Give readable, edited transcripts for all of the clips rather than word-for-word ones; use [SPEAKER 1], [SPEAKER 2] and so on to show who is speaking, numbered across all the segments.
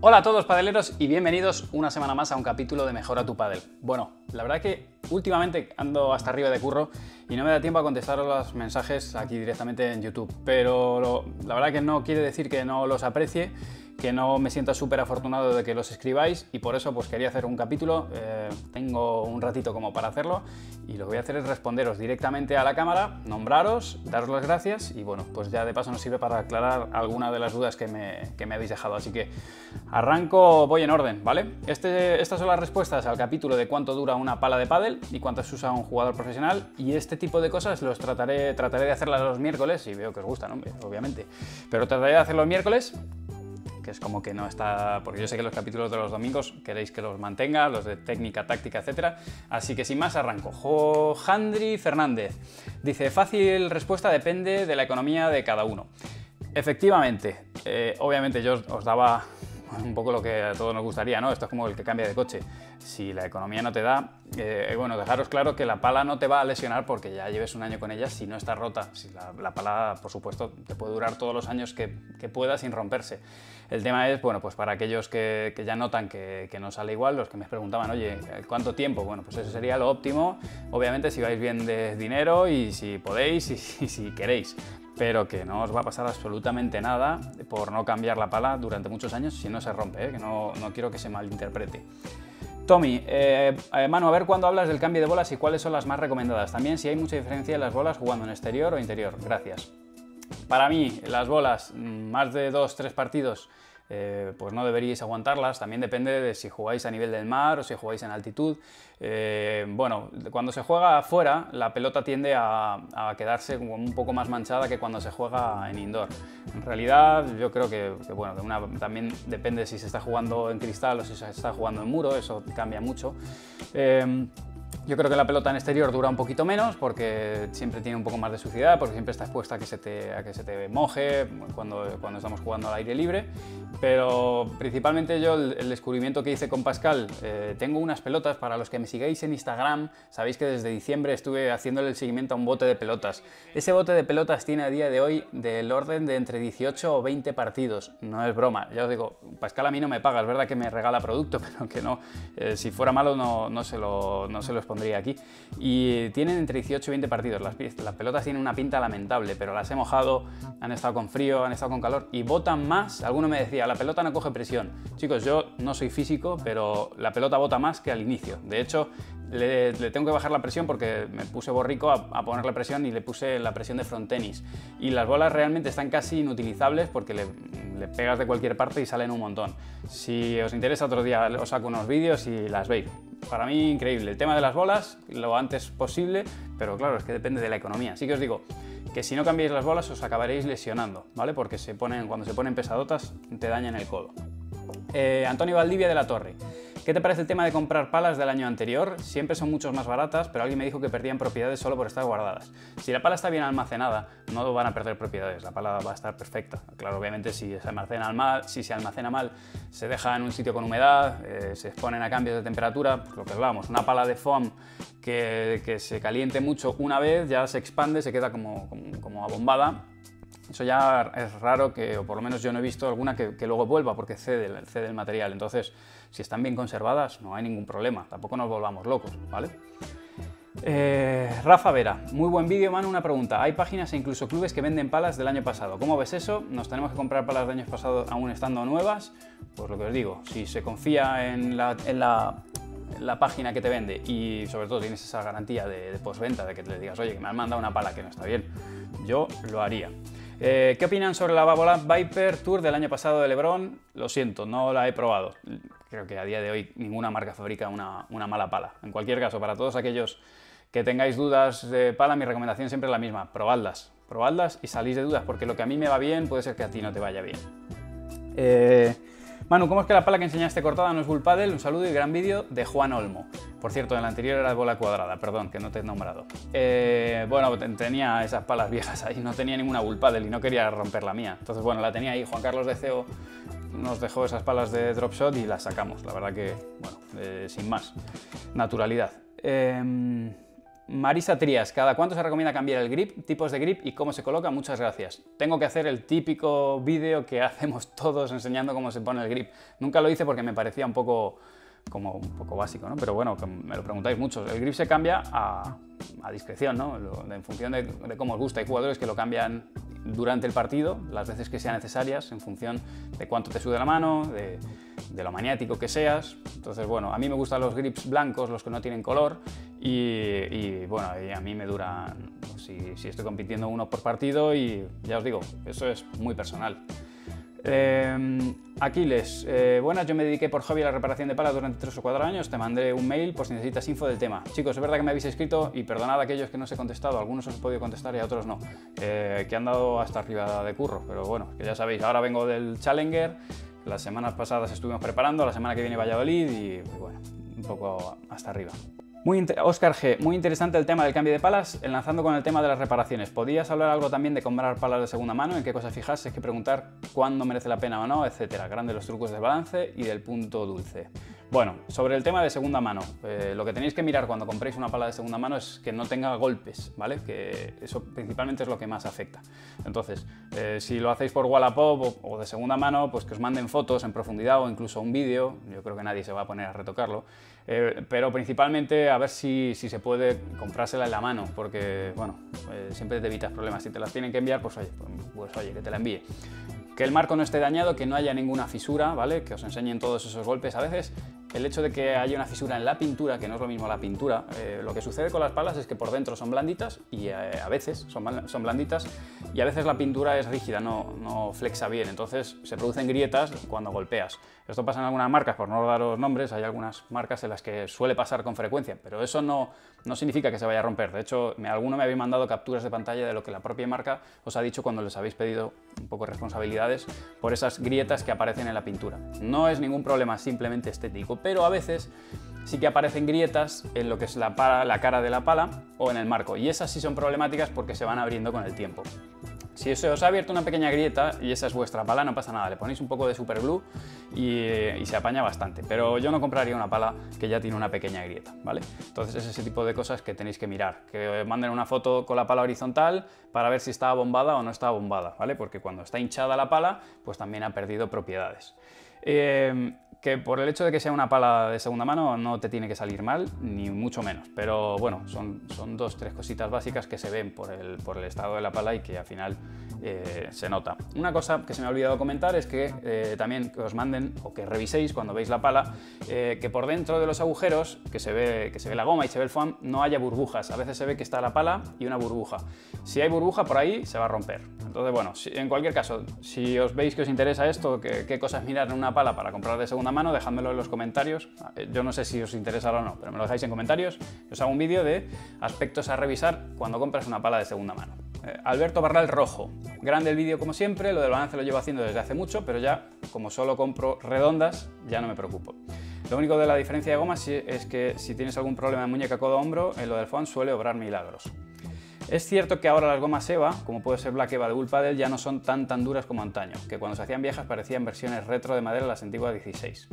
[SPEAKER 1] Hola a todos padeleros y bienvenidos una semana más a un capítulo de Mejora tu Padel. Bueno, la verdad que últimamente ando hasta arriba de curro y no me da tiempo a contestaros los mensajes aquí directamente en YouTube, pero la verdad que no quiere decir que no los aprecie, que no me sienta súper afortunado de que los escribáis y por eso pues quería hacer un capítulo. Tengo un ratito como para hacerlo y lo que voy a hacer es responderos directamente a la cámara, nombraros, daros las gracias y bueno, pues ya de paso nos sirve para aclarar alguna de las dudas que me habéis dejado, así que arranco, voy en orden, ¿vale? Estas son las respuestas al capítulo de cuánto dura una pala de pádel y cuánto se usa un jugador profesional, y este tipo de cosas los trataré de hacerlas los miércoles, y veo que os gustan, hombre, obviamente, pero trataré de hacerlo los miércoles, que es como que no está, porque yo sé que los capítulos de los domingos queréis que los mantenga, los de técnica, táctica, etcétera, así que sin más arranco. Jojandri Fernández dice: fácil respuesta, depende de la economía de cada uno. Efectivamente, obviamente yo os daba un poco lo que a todos nos gustaría, ¿no? Esto es como el que cambia de coche. Si la economía no te da, bueno, dejaros claro que la pala no te va a lesionar porque ya lleves un año con ella si no está rota. Si la pala, por supuesto, te puede durar todos los años que pueda sin romperse. El tema es, bueno, pues para aquellos que ya notan que no sale igual, los que me preguntaban, oye, ¿cuánto tiempo? Bueno, pues eso sería lo óptimo, obviamente si vais bien de dinero y si podéis y si queréis. Pero que no os va a pasar absolutamente nada por no cambiar la pala durante muchos años si no se rompe, que no quiero que se malinterprete. Tommy, Manu, a ver cuándo hablas del cambio de bolas y cuáles son las más recomendadas. También si hay mucha diferencia en las bolas jugando en exterior o interior. Gracias. Para mí, las bolas, más de 2-3 partidos, pues no deberíais aguantarlas. También depende de si jugáis a nivel del mar o si jugáis en altitud. Bueno, cuando se juega afuera, la pelota tiende a quedarse como un poco más manchada que cuando se juega en indoor. En realidad, yo creo que bueno, también depende si se está jugando en cristal o si se está jugando en muro, eso cambia mucho. Yo creo que la pelota en exterior dura un poquito menos porque siempre tiene un poco más de suciedad, porque siempre está expuesta a que se te moje cuando estamos jugando al aire libre. Pero principalmente yo el descubrimiento que hice con Pascal, tengo unas pelotas, para los que me sigáis en Instagram, sabéis que desde diciembre estuve haciéndole el seguimiento a un bote de pelotas. Ese bote de pelotas tiene a día de hoy del orden de entre 18 o 20 partidos, no es broma. Ya os digo, Pascal a mí no me paga, es verdad que me regala producto, pero que no, si fuera malo no se los pondría aquí. Y tienen entre 18 y 20 partidos. Las pelotas tienen una pinta lamentable, pero las he mojado, han estado con frío, han estado con calor y botan más. Alguno me decía, la pelota no coge presión. Chicos, yo no soy físico, pero la pelota bota más que al inicio. De hecho, le tengo que bajar la presión porque me puse borrico a ponerle presión y le puse la presión de frontenis. Y las bolas realmente están casi inutilizables porque le pegas de cualquier parte y salen un montón. Si os interesa, otro día os saco unos vídeos y las veis. Para mí, increíble. El tema de las bolas, lo antes posible, pero claro, es que depende de la economía. Así que os digo que si no cambiáis las bolas os acabaréis lesionando, ¿vale? Porque cuando se ponen pesadotas te dañan el codo. Antonio Valdivia de la Torre. ¿Qué te parece el tema de comprar palas del año anterior? Siempre son mucho más baratas, pero alguien me dijo que perdían propiedades solo por estar guardadas. Si la pala está bien almacenada, no van a perder propiedades, la pala va a estar perfecta. Claro, obviamente si se almacena mal, se deja en un sitio con humedad, se exponen a cambios de temperatura, pues lo que hablábamos, una pala de foam que se caliente mucho una vez, ya se expande, se queda como abombada. Eso ya es raro, o por lo menos yo no he visto alguna que luego vuelva porque cede el material. Entonces, si están bien conservadas, no hay ningún problema. Tampoco nos volvamos locos, ¿vale? Rafa Vera, muy buen vídeo, Manu. Una pregunta: hay páginas e incluso clubes que venden palas del año pasado. ¿Cómo ves eso? ¿Nos tenemos que comprar palas de años pasados aún estando nuevas? Pues lo que os digo, si se confía en la página que te vende y sobre todo tienes esa garantía de postventa, de que le digas, oye, que me han mandado una pala que no está bien, yo lo haría. ¿Qué opinan sobre la Babolat Viper Tour del año pasado de LeBron? Lo siento, no la he probado. Creo que a día de hoy ninguna marca fabrica una mala pala. En cualquier caso, para todos aquellos que tengáis dudas de pala, mi recomendación siempre es la misma: probadlas y salís de dudas, porque lo que a mí me va bien puede ser que a ti no te vaya bien. Manu, ¿cómo es que la pala que enseñaste cortada no es Bull Paddle? Un saludo y gran vídeo de Juan Olmo. Por cierto, en el anterior era de bola cuadrada, perdón, que no te he nombrado. Bueno, tenía esas palas viejas ahí, no tenía ninguna Bull Paddle y no quería romper la mía. Entonces, bueno, la tenía ahí. Juan Carlos de CEO nos dejó esas palas de drop shot y las sacamos. La verdad que, bueno, sin más, naturalidad. Marisa Trías, ¿cada cuánto se recomienda cambiar el grip, tipos de grip y cómo se coloca? Muchas gracias. Tengo que hacer el típico vídeo que hacemos todos enseñando cómo se pone el grip. Nunca lo hice porque me parecía un poco básico, ¿no? Pero bueno, que me lo preguntáis mucho. El grip se cambia a discreción, ¿no? En función de cómo os gusta. Hay jugadores que lo cambian durante el partido, las veces que sean necesarias, en función de cuánto te sude la mano, de lo maniático que seas. Entonces, bueno, a mí me gustan los grips blancos, los que no tienen color, y bueno, a mí me duran, si estoy compitiendo uno por partido, y ya os digo, eso es muy personal. Aquiles, buenas, yo me dediqué por hobby a la reparación de palas durante 3 o 4 años, te mandé un mail por si necesitas info del tema. Chicos, es verdad que me habéis escrito y perdonad a aquellos que no os he contestado, algunos os he podido contestar y a otros no, que han dado hasta arriba de curro, pero bueno, que ya sabéis, ahora vengo del Challenger, las semanas pasadas estuvimos preparando, la semana que viene Valladolid y bueno, un poco hasta arriba. Óscar G, muy interesante el tema del cambio de palas, enlazando con el tema de las reparaciones. ¿Podías hablar algo también de comprar palas de segunda mano? ¿En qué cosas fijarse? ¿Qué preguntar cuándo merece la pena o no? Etcétera. Grandes los trucos del balance y del punto dulce. Bueno, sobre el tema de segunda mano, lo que tenéis que mirar cuando compréis una pala de segunda mano es que no tenga golpes, ¿vale? Que eso principalmente es lo que más afecta. Entonces, si lo hacéis por Wallapop o de segunda mano, pues que os manden fotos en profundidad o incluso un vídeo, yo creo que nadie se va a poner a retocarlo, pero principalmente a ver si se puede comprársela en la mano, porque, bueno, siempre te evitas problemas. Si te las tienen que enviar, pues oye, que te la envíe. Que el marco no esté dañado, que no haya ninguna fisura, ¿vale? Que os enseñen todos esos golpes. A veces el hecho de que haya una fisura en la pintura, que no es lo mismo la pintura, lo que sucede con las palas es que por dentro son blanditas y a veces son blanditas y a veces la pintura es rígida, no flexa bien, entonces se producen grietas cuando golpeas. Esto pasa en algunas marcas, por no daros nombres, hay algunas marcas en las que suele pasar con frecuencia, pero eso no significa que se vaya a romper. De hecho, alguno me habéis mandado capturas de pantalla de lo que la propia marca os ha dicho cuando les habéis pedido un poco de responsabilidades por esas grietas que aparecen en la pintura. No es ningún problema simplemente estético, pero a veces sí que aparecen grietas en lo que es la cara de la pala o en el marco, y esas sí son problemáticas porque se van abriendo con el tiempo. Si se os ha abierto una pequeña grieta y esa es vuestra pala, no pasa nada, le ponéis un poco de superglue y se apaña bastante, pero yo no compraría una pala que ya tiene una pequeña grieta, ¿vale? Entonces es ese tipo de cosas que tenéis que mirar, que os manden una foto con la pala horizontal para ver si está bombada o no está bombada, ¿vale? Porque cuando está hinchada la pala, pues también ha perdido propiedades. Que por el hecho de que sea una pala de segunda mano no te tiene que salir mal, ni mucho menos, pero bueno, son 2 o 3 cositas básicas que se ven por el estado de la pala y que al final se nota. Una cosa que se me ha olvidado comentar es que también que os manden o que reviséis cuando veis la pala, que por dentro de los agujeros, que se ve la goma y se ve el foam, no haya burbujas. A veces se ve que está la pala y una burbuja. Si hay burbuja por ahí, se va a romper. Entonces, bueno, en cualquier caso, si os veis que os interesa esto, qué cosas mirar en una pala para comprar de segunda mano, dejádmelo en los comentarios. Yo no sé si os interesará o no, pero me lo dejáis en comentarios. Os hago un vídeo de aspectos a revisar cuando compras una pala de segunda mano. Alberto Barral Rojo, grande el vídeo como siempre, lo del balance lo llevo haciendo desde hace mucho, pero ya, como solo compro redondas, ya no me preocupo. Lo único de la diferencia de gomas es que si tienes algún problema en muñeca, codo, hombro, en lo del foam suele obrar milagros. Es cierto que ahora las gomas EVA, como puede ser Black EVA de Bull Paddle, ya no son tan duras como antaño, que cuando se hacían viejas parecían versiones retro de madera las antiguas 16.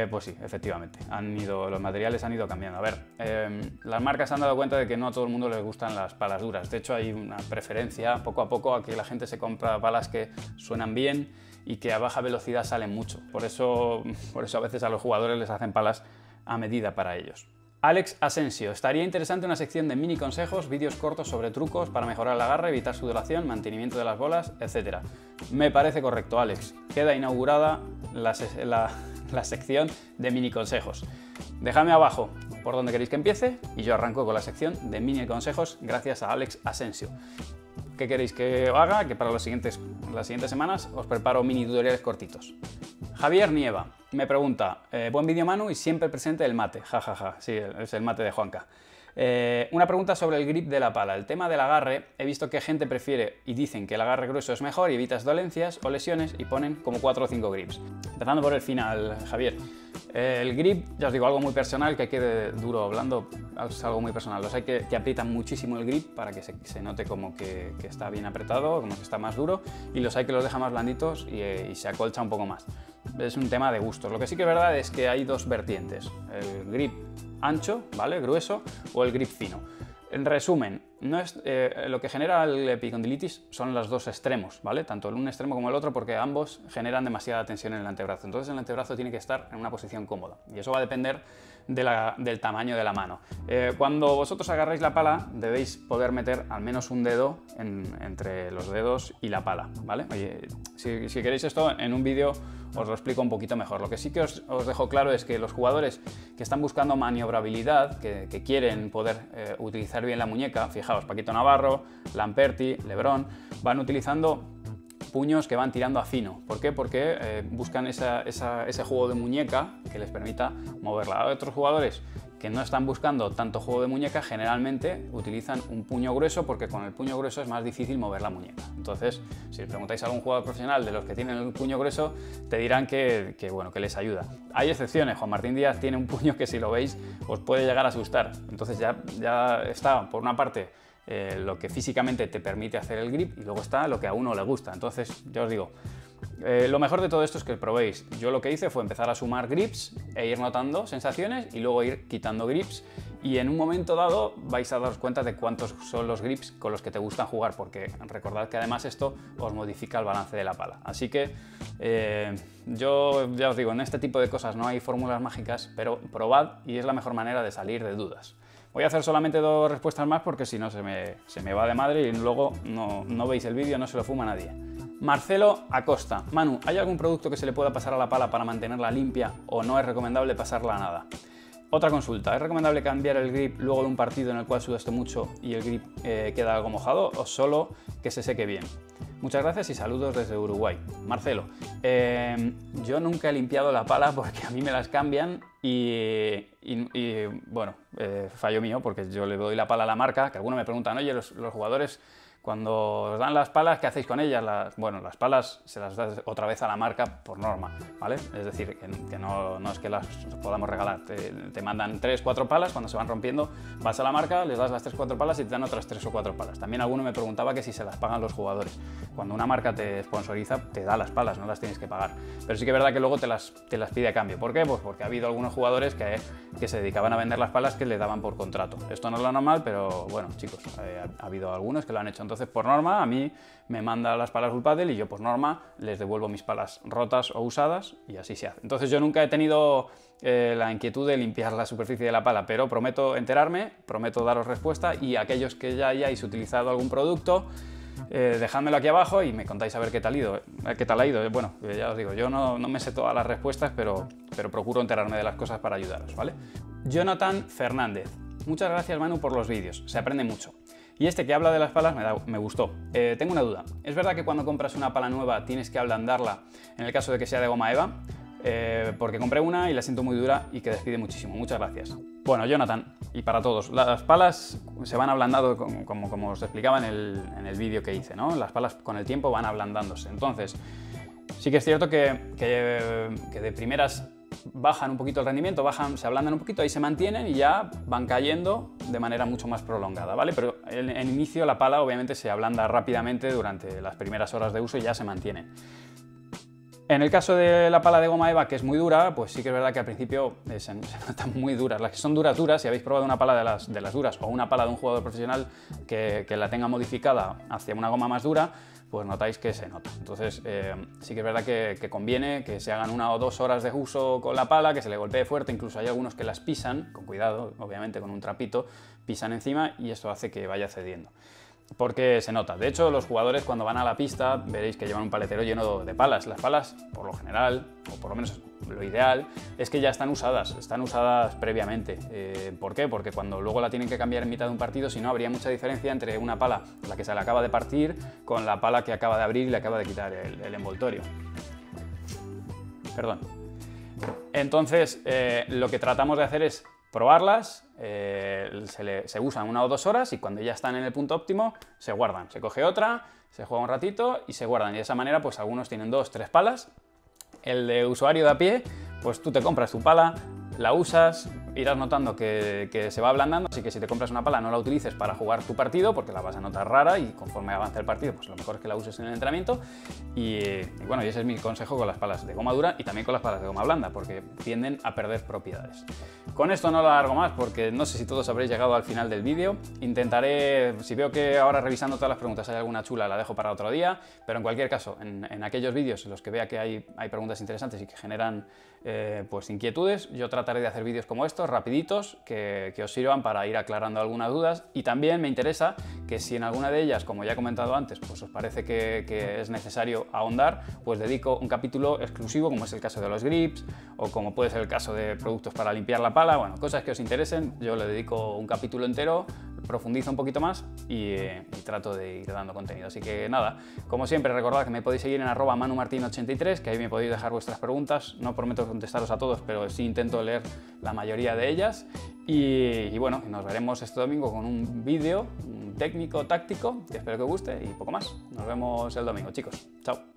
[SPEAKER 1] Pues sí, efectivamente, los materiales han ido cambiando. A ver, las marcas se han dado cuenta de que no a todo el mundo les gustan las palas duras. De hecho, hay una preferencia poco a poco a que la gente se compra palas que suenan bien y que a baja velocidad salen mucho. Por eso a veces a los jugadores les hacen palas a medida para ellos. Alex Asensio, estaría interesante una sección de mini consejos, vídeos cortos sobre trucos para mejorar el agarre, evitar sudoración, mantenimiento de las bolas, etc. Me parece correcto, Alex. Queda inaugurada la sección de mini consejos. Dejadme abajo por donde queréis que empiece y yo arranco con la sección de mini consejos gracias a Alex Asensio. ¿Qué queréis que haga? Que para las siguientes semanas os preparo mini tutoriales cortitos. Javier Nieva me pregunta, buen vídeo Manu y siempre presente el mate, jajaja, sí, es el mate de Juanca. Una pregunta sobre el grip de la pala. El tema del agarre, he visto que gente prefiere y dicen que el agarre grueso es mejor y evitas dolencias o lesiones y ponen como 4 o 5 grips. Empezando por el final, Javier. El grip, ya os digo, algo muy personal, que hay que duro blando, es algo muy personal. Los hay que aprietan muchísimo el grip para que se note como que está bien apretado, como que está más duro, y los hay que los deja más blanditos y se acolcha un poco más. Es un tema de gustos. Lo que sí que es verdad es que hay 2 vertientes. El grip ancho, ¿vale? Grueso, o el grip fino. En resumen, no es, lo que genera el epicondilitis son los dos extremos, ¿vale? Tanto el un extremo como el otro, porque ambos generan demasiada tensión en el antebrazo. Entonces el antebrazo tiene que estar en una posición cómoda y eso va a depender del tamaño de la mano. Cuando vosotros agarráis la pala, debéis poder meter al menos un dedo entre los dedos y la pala, ¿vale? Oye, si queréis esto, en un vídeo os lo explico un poquito mejor. Lo que sí que os dejo claro es que los jugadores que están buscando maniobrabilidad, que quieren poder utilizar bien la muñeca, fijaos, Paquito Navarro, Lamperti, Lebrón, van utilizando puños que van tirando a fino. ¿Por qué? Porque buscan ese juego de muñeca que les permita moverla. Hay otros jugadores que no están buscando tanto juego de muñeca, generalmente utilizan un puño grueso porque con el puño grueso es más difícil mover la muñeca. Entonces, si le preguntáis a algún jugador profesional de los que tienen el puño grueso, te dirán que les ayuda. Hay excepciones. Juan Martín Díaz tiene un puño que si lo veis os puede llegar a asustar. Entonces ya está, por una parte, lo que físicamente te permite hacer el grip y luego está lo que a uno le gusta. Entonces, ya os digo, lo mejor de todo esto es que probéis. Yo lo que hice fue empezar a sumar grips e ir notando sensaciones y luego ir quitando grips, y en un momento dado vais a daros cuenta de cuántos son los grips con los que te gustan jugar, porque recordad que además esto os modifica el balance de la pala. Así que yo ya os digo, en este tipo de cosas no hay fórmulas mágicas, pero probad y es la mejor manera de salir de dudas. Voy a hacer solamente 2 respuestas más porque si no se me va de madre y luego no veis el vídeo, no se lo fuma nadie. Marcelo Acosta: Manu, ¿hay algún producto que se le pueda pasar a la pala para mantenerla limpia o no es recomendable pasarla a nada? Otra consulta: ¿es recomendable cambiar el grip luego de un partido en el cual sudaste mucho y el grip queda algo mojado, o solo que se seque bien? Muchas gracias y saludos desde Uruguay. Marcelo, yo nunca he limpiado la pala porque a mí me las cambian y bueno, fallo mío, porque yo le doy la pala a la marca, que algunos me preguntan, oye, los jugadores cuando os dan las palas, ¿qué hacéis con ellas? Bueno, las palas se las das otra vez a la marca por norma, ¿vale? Es decir, que no es que las podamos regalar. Te mandan 3 o 4 palas, cuando se van rompiendo vas a la marca, les das las 3 o 4 palas y te dan otras 3 o 4 palas. También alguno me preguntaba que si se las pagan los jugadores. Cuando una marca te sponsoriza, te da las palas, no las tienes que pagar. Pero sí que es verdad que luego te las pide a cambio. ¿Por qué? Pues porque ha habido algunos jugadores que se dedicaban a vender las palas que le daban por contrato. Esto no es lo normal, pero bueno, chicos, ha habido algunos que lo han hecho. Entonces, por norma, a mí me manda las palas Bullpaddle y yo, por norma, les devuelvo mis palas rotas o usadas y así se hace. Entonces, yo nunca he tenido la inquietud de limpiar la superficie de la pala, pero prometo enterarme, prometo daros respuesta, y aquellos que ya hayáis utilizado algún producto, dejádmelo aquí abajo y me contáis a ver qué tal ha ido. Bueno, ya os digo, yo no me sé todas las respuestas, pero procuro enterarme de las cosas para ayudaros, ¿vale? Jonathan Fernández: muchas gracias, Manu, por los vídeos, se aprende mucho. Y este que habla de las palas me gustó. Tengo una duda. ¿Es verdad que cuando compras una pala nueva tienes que ablandarla en el caso de que sea de goma eva? Porque compré una y la siento muy dura y que despide muchísimo. Muchas gracias. Bueno, Jonathan, y para todos, las palas se van ablandando como os explicaba en el vídeo que hice, ¿no? Las palas con el tiempo van ablandándose. Entonces, sí que es cierto que de primeras bajan un poquito el rendimiento, se ablandan un poquito, ahí se mantienen y ya van cayendo de manera mucho más prolongada, ¿vale? Pero en inicio la pala obviamente se ablanda rápidamente durante las primeras horas de uso y ya se mantiene. En el caso de la pala de goma eva, que es muy dura, pues sí que es verdad que al principio se notan muy duras. Las que son duras, si habéis probado una pala de las duras o una pala de un jugador profesional que la tenga modificada hacia una goma más dura, pues notáis que se nota. Entonces sí que es verdad que conviene que se hagan 1 o 2 horas de uso con la pala, que se le golpee fuerte. Incluso hay algunos que las pisan, con cuidado, obviamente con un trapito, pisan encima y esto hace que vaya cediendo. Porque se nota. De hecho, los jugadores cuando van a la pista veréis que llevan un paletero lleno de palas. Las palas, por lo general, o por lo menos lo ideal, es que ya están usadas previamente. ¿Por qué? Porque cuando luego la tienen que cambiar en mitad de un partido, si no, habría mucha diferencia entre una pala, la que se le acaba de partir, con la pala que acaba de abrir y le acaba de quitar el envoltorio. Perdón. Entonces, lo que tratamos de hacer es probarlas, se usan 1 o 2 horas y cuando ya están en el punto óptimo se guardan. Se coge otra, se juega un ratito y se guardan. Y de esa manera pues algunos tienen 2 o 3 palas. El de usuario de a pie, pues tú te compras tu pala, la usas, irás notando que se va ablandando, así que si te compras una pala no la utilices para jugar tu partido porque la vas a notar rara y conforme avance el partido pues lo mejor es que la uses en el entrenamiento y bueno, y ese es mi consejo con las palas de goma dura y también con las palas de goma blanda porque tienden a perder propiedades. Con esto no lo alargo más porque no sé si todos habréis llegado al final del vídeo. Intentaré, si veo que ahora revisando todas las preguntas hay alguna chula, la dejo para otro día, pero en cualquier caso, en aquellos vídeos en los que vea que hay preguntas interesantes y que generan pues inquietudes, yo trataré de hacer vídeos como estos, rapiditos, que os sirvan para ir aclarando algunas dudas y también me interesa que si en alguna de ellas, como ya he comentado antes, pues os parece que es necesario ahondar, pues dedico un capítulo exclusivo, como es el caso de los grips o como puede ser el caso de productos para limpiar la pala, bueno, cosas que os interesen, yo le dedico un capítulo entero, profundizo un poquito más y trato de ir dando contenido. Así que nada, como siempre recordad que me podéis seguir en @manumartin83, que ahí me podéis dejar vuestras preguntas, no prometo contestaros a todos, pero sí intento leer la mayoría de ellas y bueno, nos veremos este domingo con un vídeo técnico, táctico, que espero que os guste y poco más. Nos vemos el domingo, chicos. Chao.